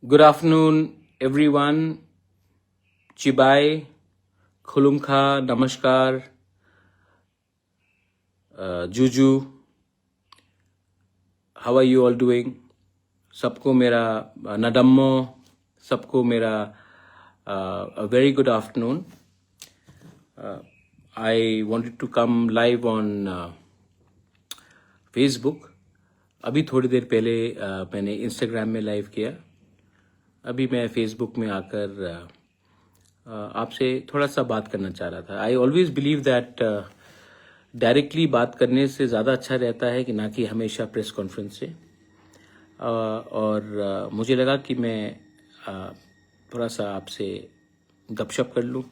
Good afternoon, everyone. Chibai, Khulumkha, Namaskar, Juju. How are you all doing? सबको मेरा नडम्मो, सबको मेरा a very good afternoon. I wanted to come live on Facebook. अभी थोड़ी देर पहले मैंने Instagram में लाइव किया. अभी मैं फेसबुक में आकर आपसे थोड़ा सा बात करना चाह रहा था. I always believe that directly बात करने से ज़्यादा अच्छा रहता है कि ना कि हमेशा प्रेस कॉन्फ्रेंस से. और मुझे लगा कि मैं थोड़ा सा आपसे गपशप कर लूँ,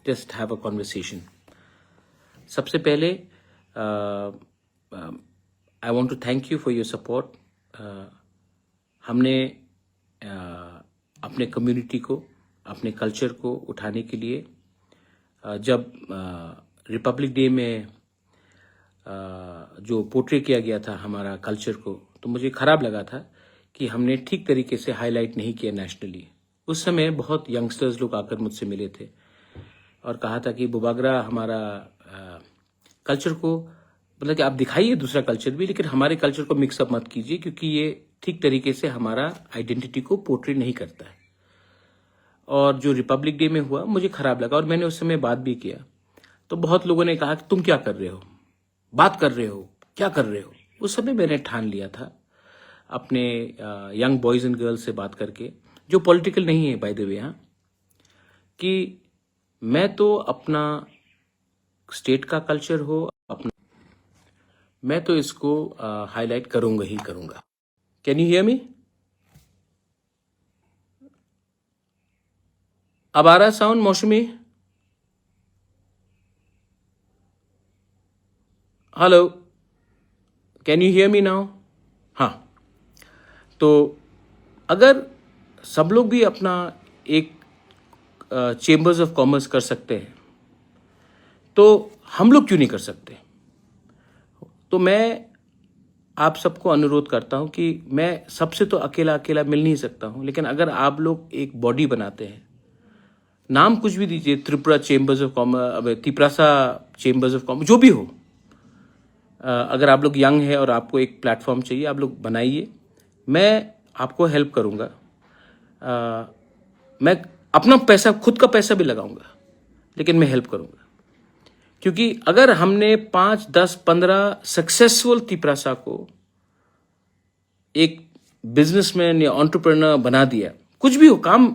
जस्ट हैव अ कॉन्वर्सेशन. सबसे पहले I want to thank you for your support. हमने अपने कम्युनिटी को, अपने कल्चर को उठाने के लिए जब रिपब्लिक डे में जो पोर्ट्रे किया गया था हमारा कल्चर को, तो मुझे ख़राब लगा था कि हमने ठीक तरीके से हाईलाइट नहीं किया नेशनली. उस समय बहुत यंगस्टर्स लोग आकर मुझसे मिले थे और कहा था कि बुबागरा हमारा कल्चर को, मतलब कि आप दिखाइए दूसरा कल्चर भी, लेकिन हमारे कल्चर को मिक्सअप मत कीजिए क्योंकि ये ठीक तरीके से हमारा आइडेंटिटी को पोर्ट्रे नहीं करता है. और जो रिपब्लिक डे में हुआ मुझे ख़राब लगा और मैंने उस समय बात भी किया. तो बहुत लोगों ने कहा कि तुम क्या कर रहे हो, बात कर रहे हो, क्या कर रहे हो. उस समय मैंने ठान लिया था अपने यंग बॉयज़ एंड गर्ल्स से बात करके, जो पॉलिटिकल नहीं है बाय द वे, हाँ, कि मैं तो अपना स्टेट का कल्चर हो, अपना, मैं तो इसको हाईलाइट करूँगा ही करूँगा. Can you hear me? अब आ रहा साउंड मौसमी? Hello, can you hear me now? हाँ. तो अगर सब लोग भी अपना एक चेम्बर्स ऑफ कॉमर्स कर सकते हैं तो हम लोग क्यों नहीं कर सकते. तो मैं आप सबको अनुरोध करता हूं कि मैं सबसे तो अकेला अकेला मिल नहीं सकता हूं, लेकिन अगर आप लोग एक बॉडी बनाते हैं, नाम कुछ भी दीजिए, Tripura chambers of commerce, Tiprasa chambers of commerce, जो भी हो, अगर आप लोग यंग है और आपको एक प्लेटफॉर्म चाहिए, आप लोग बनाइए. मैं आपको हेल्प करूंगा. मैं अपना पैसा, खुद का पैसा भी लगाऊंगा, लेकिन मैं हेल्प करूंगा. क्योंकि अगर हमने 5, 10, 15 सक्सेसफुल तिपरासा को एक बिजनेसमैन या एंटरप्रेन्योर बना दिया, कुछ भी हो काम,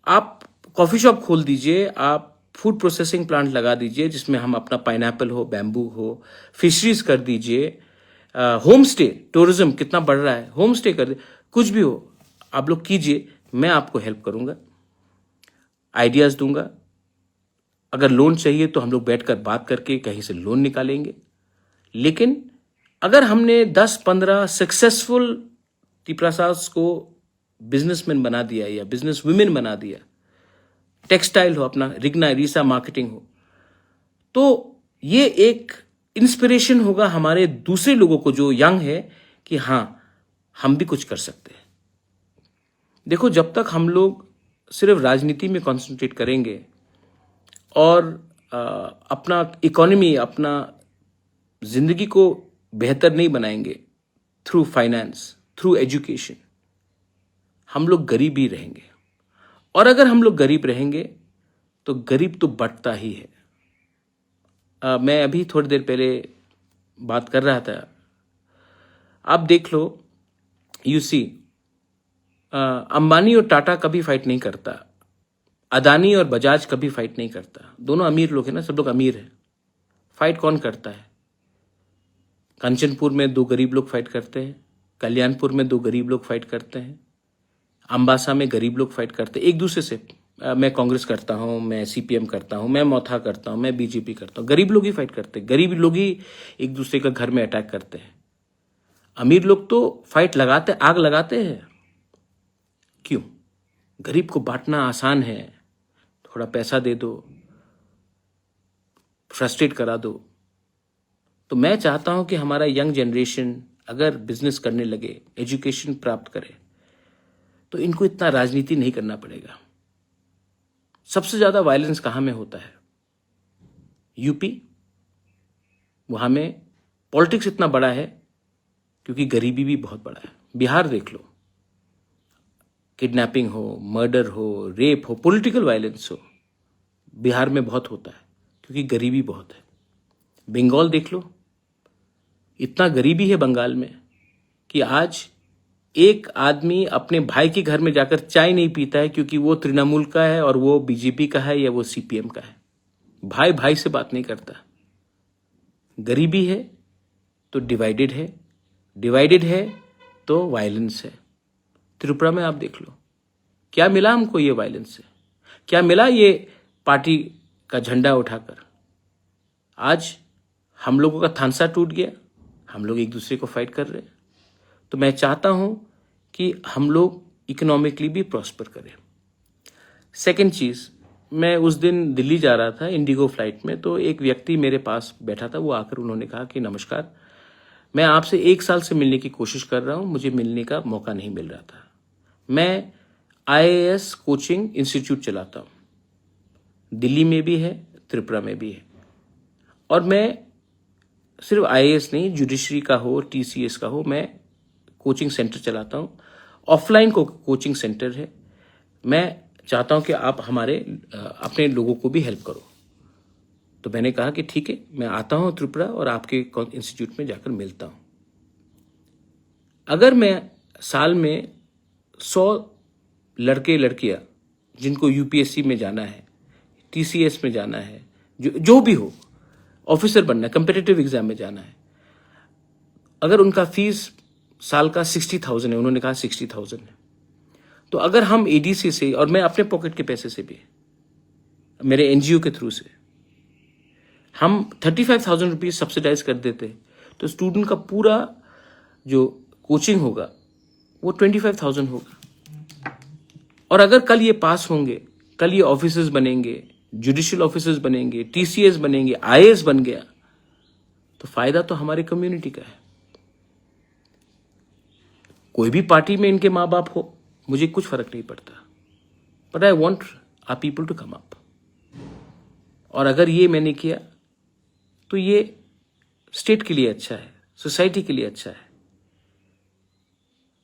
आप कॉफ़ी शॉप खोल दीजिए, आप फूड प्रोसेसिंग प्लांट लगा दीजिए जिसमें हम अपना पाइनएप्पल हो, बैम्बू हो, फिशरीज कर दीजिए, होम स्टे, टूरिज्म कितना बढ़ रहा है, होम स्टे कर दीजिए, कुछ भी हो आप लोग कीजिए. मैं आपको हेल्प करूंगा, आइडियाज़ दूंगा. अगर लोन चाहिए तो हम लोग बैठकर बात करके कहीं से लोन निकालेंगे. लेकिन अगर हमने 10-15 सक्सेसफुल तिपरासास को बिजनेसमैन बना दिया या बिजनेस वुमेन बना दिया, टेक्सटाइल हो, अपना रिगना रीसा मार्केटिंग हो, तो ये एक इंस्पिरेशन होगा हमारे दूसरे लोगों को जो यंग है कि हाँ, हम भी कुछ कर सकते हैं. देखो, जब तक हम लोग सिर्फ राजनीति में कंसंट्रेट करेंगे और अपना इकोनॉमी, अपना जिंदगी को बेहतर नहीं बनाएंगे थ्रू फाइनेंस, थ्रू एजुकेशन, हम लोग गरीब ही रहेंगे. और अगर हम लोग गरीब रहेंगे तो गरीब तो बढ़ता ही है. मैं अभी थोड़ी देर पहले बात कर रहा था, आप देख लो, यू सी, अंबानी और टाटा कभी फाइट नहीं करता, अदानी और बजाज कभी फाइट नहीं करता. दोनों अमीर लोग हैं ना, सब लोग अमीर हैं. फाइट कौन करता है? कंचनपुर में 2 गरीब लोग फाइट करते हैं, कल्याणपुर में 2 गरीब लोग फाइट करते हैं, अम्बासा में गरीब लोग फाइट करते हैं एक दूसरे से. मैं कांग्रेस करता हूँ, मैं सीपीएम करता हूँ, मैं मोथा करता हूँ, मैं बीजेपी करता हूँ. गरीब लोग ही फाइट करते हैं, गरीब लोग ही एक दूसरे का घर में अटैक करते हैं. अमीर लोग तो फाइट लगाते, आग लगाते हैं. क्यों? गरीब को बांटना आसान है, थोड़ा पैसा दे दो, फ्रस्ट्रेट करा दो. तो मैं चाहता हूं कि हमारा यंग जनरेशन अगर बिजनेस करने लगे, एजुकेशन प्राप्त करे, तो इनको इतना राजनीति नहीं करना पड़ेगा। सबसे ज्यादा वायलेंस कहाँ में होता है? यूपी। वहां में पॉलिटिक्स इतना बड़ा है क्योंकि गरीबी भी बहुत बड़ा है। बिहार देख लो, किडनैपिंग हो, मर्डर हो, रेप हो, पॉलिटिकल वायलेंस हो, बिहार में बहुत होता है क्योंकि गरीबी बहुत है। बंगाल देख लो, इतना गरीबी है बंगाल में कि आज एक आदमी अपने भाई के घर में जाकर चाय नहीं पीता है क्योंकि वो तृणमूल का है और वो बीजेपी का है या वो सीपीएम का है। भाई भाई से बात नहीं करता। गरीबी है तो डिवाइडेड है तो वायलेंस है। त्रिपुरा में आप देख लो, क्या मिला हमको ये वायलेंस से? क्या मिला ये पार्टी का झंडा उठाकर? आज हम लोगों का थानसा टूट गया, हम लोग एक दूसरे को फाइट कर रहे हैं। तो मैं चाहता हूं कि हम लोग इकोनॉमिकली भी प्रॉस्पर करें। सेकंड चीज, मैं उस दिन दिल्ली जा रहा था इंडिगो फ्लाइट में, तो एक व्यक्ति मेरे पास बैठा था। वो आकर उन्होंने कहा कि नमस्कार, मैं आपसे 1 साल से मिलने की कोशिश कर रहा हूं, मुझे मिलने का मौका नहीं मिल रहा था। मैं IAS कोचिंग इंस्टीट्यूट चलाता हूं, दिल्ली में भी है, त्रिपुरा में भी है। और मैं सिर्फ IAS नहीं, जुडिशरी का हो, TCS का हो, मैं कोचिंग सेंटर चलाता हूं। ऑफलाइन कोचिंग सेंटर है। मैं चाहता हूं कि आप हमारे अपने लोगों को भी हेल्प करो। तो मैंने कहा कि ठीक है, मैं आता हूं त्रिपुरा और आपके इंस्टीट्यूट में जाकर मिलता हूं। अगर मैं साल में 100 लड़के लड़कियां जिनको UPSC में जाना है, TCS में जाना है, जो भी हो, ऑफिसर बनना है, कंपेटिटिव एग्जाम में जाना है, अगर उनका फीस साल का 60,000 है, उन्होंने कहा 60,000 है, तो अगर हम ADC से और मैं अपने पॉकेट के पैसे से भी, मेरे NGO के थ्रू से हम 35,000 रुपीज सब्सिडाइज कर देते, तो स्टूडेंट का पूरा जो कोचिंग होगा वो 25,000 होगा। और अगर कल ये पास होंगे, कल ये ऑफिसर्स बनेंगे, जुडिशियल ऑफिसर्स बनेंगे, TCS बनेंगे, IAS बन गया, तो फायदा तो हमारी कम्युनिटी का है। कोई भी पार्टी में इनके माँ बाप हो, मुझे कुछ फर्क नहीं पड़ता, but I want our people to come up. और अगर ये मैंने किया तो ये स्टेट के लिए अच्छा है, सोसाइटी के लिए अच्छा है।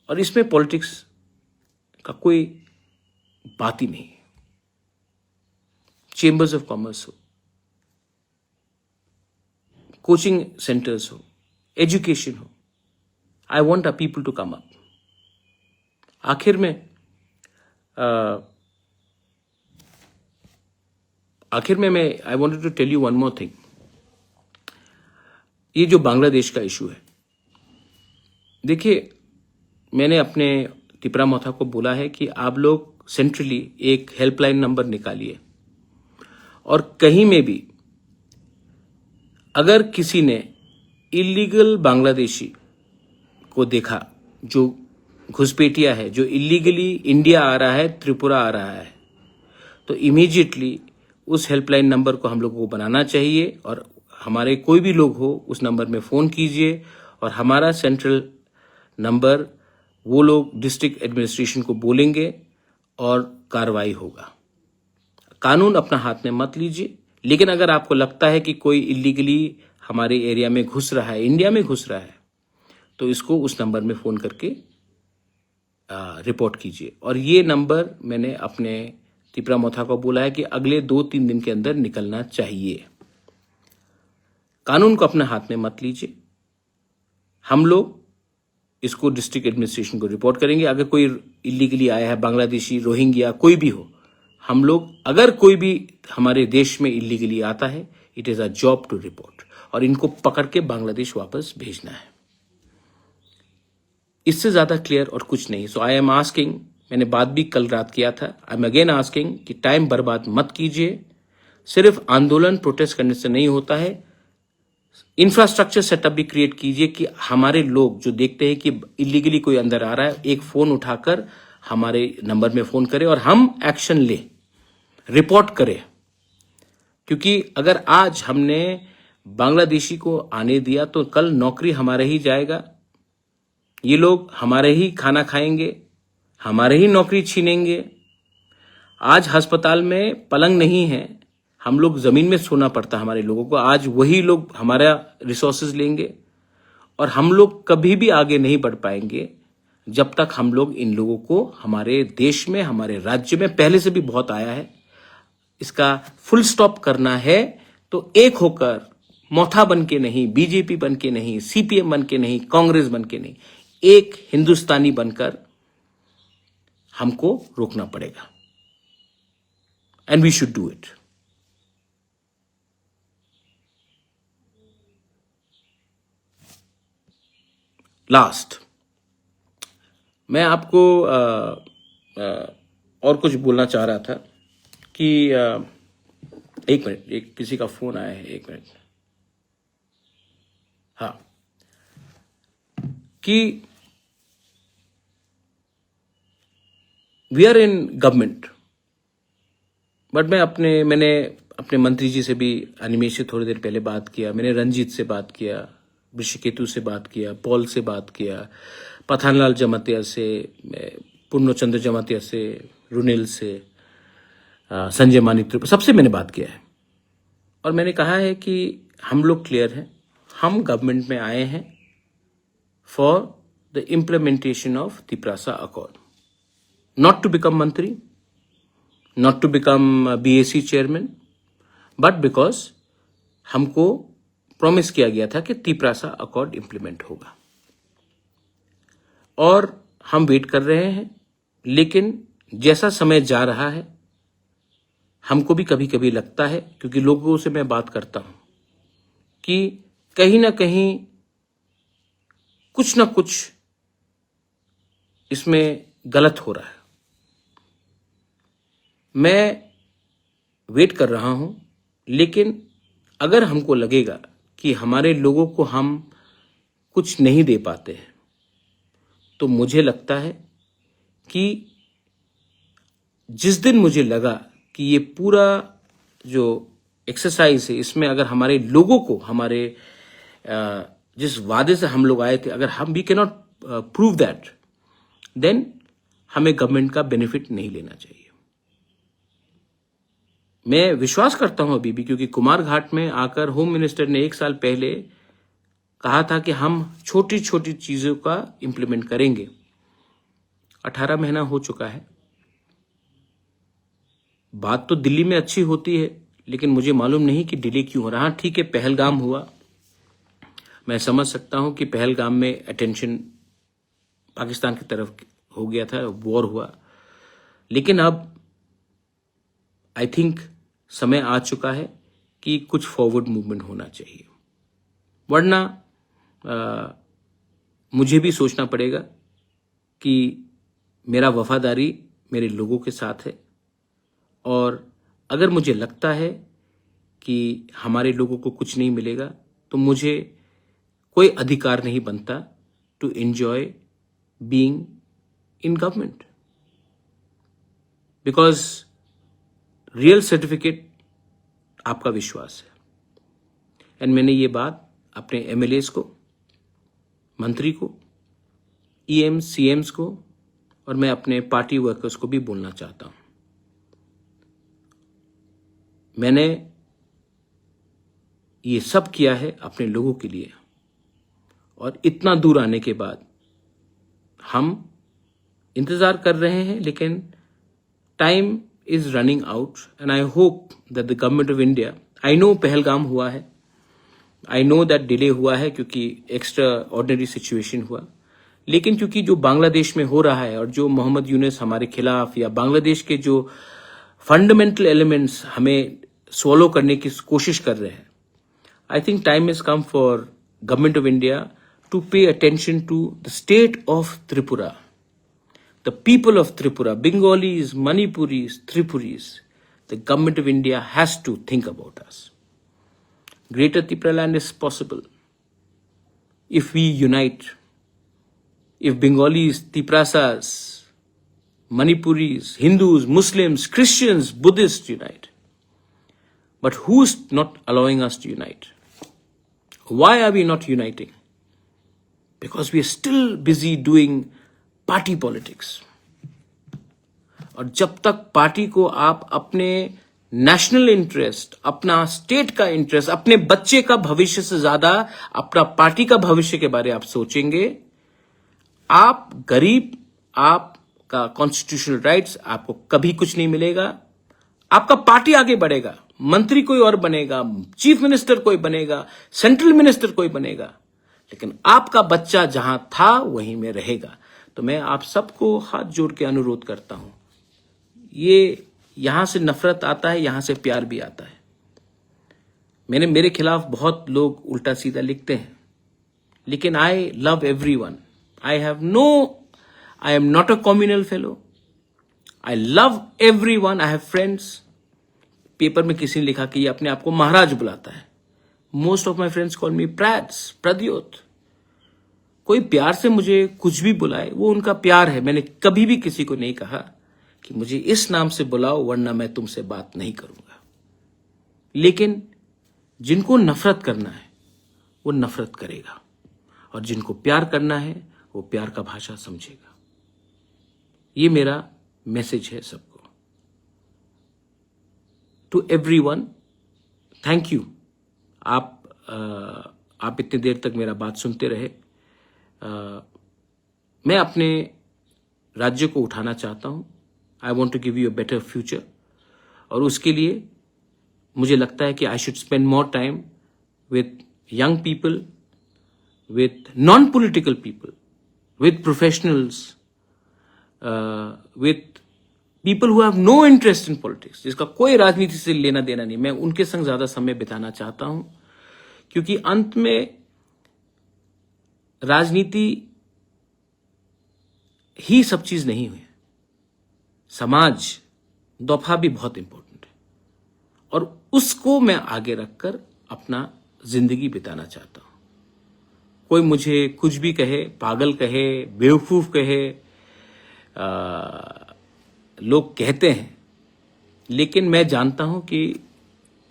और इसमें पॉलिटिक्स का कोई बात ही नहीं है। चेंबर्स ऑफ कॉमर्स हो, कोचिंग सेंटर्स हो, एजुकेशन हो, I want our people to come up. आखिर में मैं I wanted to tell you one more thing. ये जो बांग्लादेश का इशू है, देखिए, मैंने अपने तिपरा मोथा को बोला है कि आप लोग सेंट्रली एक हेल्पलाइन नंबर निकालिए, और कहीं में भी अगर किसी ने इलीगल बांग्लादेशी को देखा, जो घुसपैठिया है, जो इलीगली इंडिया आ रहा है, त्रिपुरा आ रहा है, तो इमीडिएटली उस हेल्पलाइन नंबर को हम लोगों को बनाना चाहिए, और हमारे कोई भी लोग हो उस नंबर में फ़ोन कीजिए, और हमारा सेंट्रल नंबर वो लोग डिस्ट्रिक्ट एडमिनिस्ट्रेशन को बोलेंगे और कार्रवाई होगा। कानून अपना हाथ में मत लीजिए, लेकिन अगर आपको लगता है कि कोई इलीगली हमारे एरिया में घुस रहा है, इंडिया में घुस रहा है, तो इसको उस नंबर में फ़ोन करके रिपोर्ट कीजिए। और ये नंबर मैंने अपने तिपरा मोथा को बोला है कि अगले 2-3 दिन के अंदर निकलना चाहिए। कानून को अपने हाथ में मत लीजिए। हम लोग इसको डिस्ट्रिक्ट एडमिनिस्ट्रेशन को रिपोर्ट करेंगे। अगर कोई इलीगली आया है, बांग्लादेशी, रोहिंग्या, कोई भी हो, हम लोग, अगर कोई भी हमारे देश में इलीगली आता है, it is a job to report, और इनको पकड़ के बांग्लादेश वापस भेजना है। इससे ज्यादा क्लियर और कुछ नहीं। सो आई एम आस्किंग, मैंने बात भी कल रात किया था, आई एम अगेन आस्किंग कि टाइम बर्बाद मत कीजिए। सिर्फ आंदोलन, प्रोटेस्ट करने से नहीं होता है, इंफ्रास्ट्रक्चर सेटअप भी क्रिएट कीजिए कि हमारे लोग जो देखते हैं कि इलीगली कोई अंदर आ रहा है, एक फोन उठाकर हमारे नंबर में फोन करें और हम एक्शन लें, रिपोर्ट करें। क्योंकि अगर आज हमने बांग्लादेशी को आने दिया तो कल नौकरी हमारे ही जाएगा, ये लोग हमारे ही खाना खाएंगे, हमारे ही नौकरी छीनेंगे। आज अस्पताल में पलंग नहीं है, हम लोग जमीन में सोना पड़ता हमारे लोगों को। आज वही लोग हमारा रिसोर्सेज लेंगे और हम लोग कभी भी आगे नहीं बढ़ पाएंगे जब तक हम लोग इन लोगों को हमारे देश में, हमारे राज्य में पहले से भी बहुत आया है, इसका फुल स्टॉप करना है। तो एक होकर, मोथा बन के नहीं, बीजेपी बन के नहीं, सीपीएम बन के नहीं, कांग्रेस बन के नहीं, एक हिंदुस्तानी बनकर हमको रोकना पड़ेगा। And we should do it. Last, मैं आपको और कुछ बोलना चाह रहा था कि एक मिनट, एक किसी का फोन आया है, एक मिनट। हाँ, कि we are in government, but मैंने अपने मंत्री जी से भी, अनिमेश से थोड़ी देर पहले बात किया, मैंने रंजीत से बात किया, ऋषिकेतु से बात किया, पॉल से बात किया, पठानलाल जमातिया से, पूर्णचंद्र जमातिया से, रुनेल से, संजय मानिक, सबसे मैंने बात किया है। और मैंने कहा है कि हम लोग क्लियर हैं, हम गवर्नमेंट में आए हैं for the implementation of Tiprasa accord, not to become mantri, not to become BAC chairman, but because हमको प्रॉमिस किया गया था कि तिपरासा अकॉर्ड इंप्लीमेंट होगा। और हम वेट कर रहे हैं, लेकिन जैसा समय जा रहा है हमको भी कभी कभी लगता है, क्योंकि लोगों से मैं बात करता हूं, कि कहीं ना कहीं कुछ ना कुछ इसमें गलत हो रहा है। मैं वेट कर रहा हूं, लेकिन अगर हमको लगेगा कि हमारे लोगों को हम कुछ नहीं दे पाते हैं, तो मुझे लगता है कि जिस दिन मुझे लगा कि ये पूरा जो एक्सरसाइज है, इसमें अगर हमारे लोगों को, हमारे जिस वादे से हम लोग आए थे, अगर हम we can not prove that, then हमें गवर्नमेंट का बेनिफिट नहीं लेना चाहिए। मैं विश्वास करता हूं अभी भी, क्योंकि कुमार घाट में आकर होम मिनिस्टर ने 1 साल पहले कहा था कि हम छोटी छोटी चीजों का इंप्लीमेंट करेंगे। 18 महीना हो चुका है। बात तो दिल्ली में अच्छी होती है, लेकिन मुझे मालूम नहीं कि डिले क्यों हो रहा। हाँ, ठीक है, पहलगाम हुआ, मैं समझ सकता हूं कि पहलगाम में अटेंशन पाकिस्तान की तरफ हो गया था, वॉर हुआ, लेकिन अब आई थिंक समय आ चुका है कि कुछ फॉरवर्ड मूवमेंट होना चाहिए, वरना मुझे भी सोचना पड़ेगा कि मेरा वफादारी मेरे लोगों के साथ है, और अगर मुझे लगता है कि हमारे लोगों को कुछ नहीं मिलेगा, तो मुझे कोई अधिकार नहीं बनता to enjoy being in government, because real certificate आपका विश्वास है। एंड मैंने ये बात अपने एमएलएस को, मंत्री को, ईएम सीएम्स को, और मैं अपने पार्टी वर्कर्स को भी बोलना चाहता हूं। मैंने ये सब किया है अपने लोगों के लिए, और इतना दूर आने के बाद हम इंतजार कर रहे हैं, लेकिन time is running out, and I hope that the government of India, I know Pahalgam हुआ है, I know that delay हुआ है क्योंकि एक्स्ट्रा ऑर्डिनरी सिचुएशन हुआ, लेकिन क्योंकि जो बांग्लादेश में हो रहा है और जो मोहम्मद यूनुस हमारे खिलाफ, या बांग्लादेश के जो फंडामेंटल एलिमेंट्स हमें सॉल्व करने की कोशिश कर रहे हैं, I think time is come for government of India to pay attention to the state of Tripura, the people of Tripura, Bengalis, Manipuris, Tripuris. The government of India has to think about us. Greater Tripura land is possible if we unite. If Bengalis, Tiprasas, Manipuris, Hindus, Muslims, Christians, Buddhists unite. But who's not allowing us to unite? Why are we not uniting? Because we are still busy doing party politics. और जब तक party को आप अपने national interest, अपना state का interest, अपने बच्चे का भविष्य से ज्यादा अपना पार्टी का भविष्य के बारे में आप सोचेंगे, आप गरीब, आपका कॉन्स्टिट्यूशनल राइट्स, आपको कभी कुछ नहीं मिलेगा। आपका पार्टी आगे बढ़ेगा, मंत्री कोई और बनेगा, चीफ मिनिस्टर कोई बनेगा, सेंट्रल मिनिस्टर कोई बनेगा, लेकिन आपका बच्चा जहां था वहीं में रहेगा। तो मैं आप सबको हाथ जोड़ के अनुरोध करता हूं, ये यहां से नफरत आता है, यहां से प्यार भी आता है। मेरे खिलाफ बहुत लोग उल्टा सीधा लिखते हैं, लेकिन I love everyone. I am not a communal fellow. I love everyone. I have friends. Paper में किसी ने लिखा कि ये अपने आप को महाराज बुलाता है। Most of my friends call मी प्रद्योत। कोई प्यार से मुझे कुछ भी बुलाए, वो उनका प्यार है। मैंने कभी भी किसी को नहीं कहा कि मुझे इस नाम से बुलाओ वरना मैं तुमसे बात नहीं करूंगा। लेकिन जिनको नफरत करना है वो नफरत करेगा, और जिनको प्यार करना है वो प्यार का भाषा समझेगा। ये मेरा मैसेज है सबको। To everyone, thank you. आप इतनी देर तक मेरा बात सुनते रहे। मैं अपने राज्य को उठाना चाहता हूं। I want to give you a better future, और उसके लिए मुझे लगता है कि I should spend more time with young people, with non political people, with professionals, with people who have no interest in politics, जिसका कोई राजनीति से लेना देना नहीं। मैं उनके संग ज्यादा समय बिताना चाहता हूं, क्योंकि अंत में राजनीति ही सब चीज नहीं हुई। समाज दफा भी बहुत इंपॉर्टेंट है, और उसको मैं आगे रखकर अपना जिंदगी बिताना चाहता हूं। कोई मुझे कुछ भी कहे, पागल कहे, बेवकूफ कहे, लोग कहते हैं, लेकिन मैं जानता हूं कि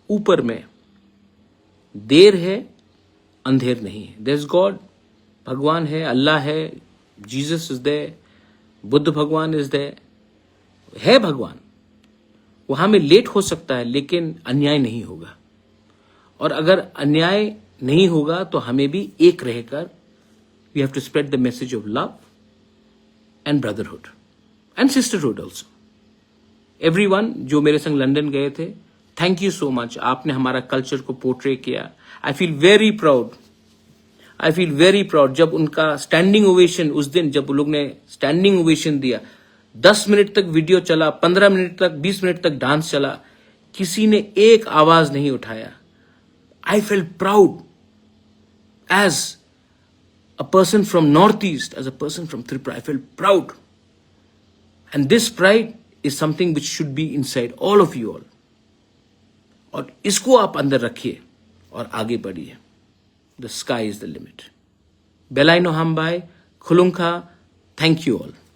ऊपर में देर है, अंधेर नहीं है। देयर इज गॉड, भगवान है, अल्लाह है, जीसस इज देयर, बुद्ध भगवान इज देयर, है भगवान। वहां में लेट हो सकता है, लेकिन अन्याय नहीं होगा। और अगर अन्याय नहीं होगा तो हमें भी एक रहकर we have to spread the message of love and brotherhood and sisterhood also. Everyone जो मेरे संग लंदन गए थे, थैंक यू सो मच। आपने हमारा कल्चर को पोर्ट्रे किया। I feel very proud. I feel very proud. जब उनका स्टैंडिंग ओवेशन, उस दिन जब लोग ने स्टैंडिंग ओवेशन दिया, 10 मिनट तक वीडियो चला, 15 मिनट तक, 20 मिनट तक डांस चला, किसी ने एक आवाज नहीं उठाया। I feel proud as a person from North East, as a person from Tripura. I feel proud, and this pride is something which should be inside all of you all. और इसको आप अंदर रखिए और आगे बढ़िए। The sky is the limit. Belai no hambai, khulungkha, thank you all.